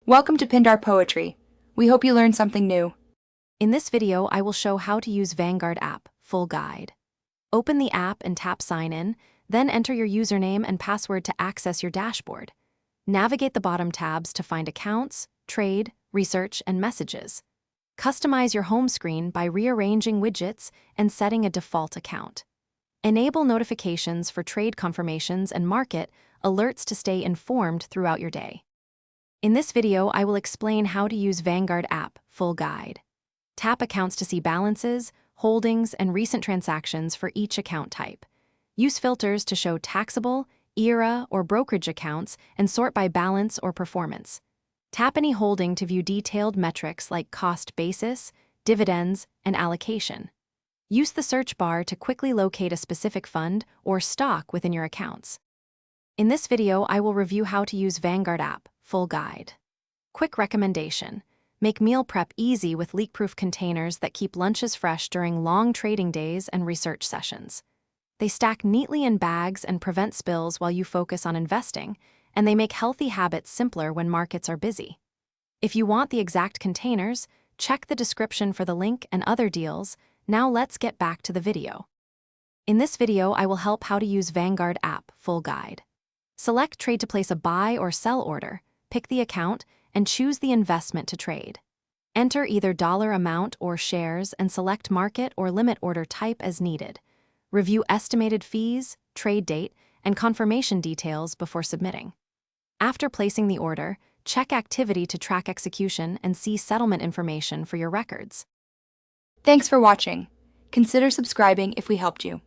Welcome to Pindar Poetry. We hope you learned something new. In this video, I will show how to use Vanguard app, full guide. Open the app and tap Sign In, then enter your username and password to access your dashboard. Navigate the bottom tabs to find Accounts, Trade, Research, and Messages. Customize your home screen by rearranging widgets and setting a default account. Enable notifications for trade confirmations and market alerts to stay informed throughout your day. In this video, I will explain how to use Vanguard app, full guide. Tap Accounts to see balances, holdings, and recent transactions for each account type. Use filters to show taxable, ERA, or brokerage accounts and sort by balance or performance. Tap any holding to view detailed metrics like cost basis, dividends, and allocation. Use the search bar to quickly locate a specific fund or stock within your accounts. In this video, I will review how to use Vanguard app, full guide. Quick recommendation: make meal prep easy with leak-proof containers that keep lunches fresh during long trading days and research sessions. They stack neatly in bags and prevent spills while you focus on investing, and they make healthy habits simpler when markets are busy. If you want the exact containers, check the description for the link and other deals. Now let's get back to the video. In this video, I will help how to use Vanguard app, full guide. Select Trade to place a buy or sell order, pick the account, and choose the investment to trade. Enter either dollar amount or shares and select market or limit order type as needed. Review estimated fees, trade date, and confirmation details before submitting. After placing the order, check activity to track execution and see settlement information for your records. Thanks for watching. Consider subscribing if we helped you.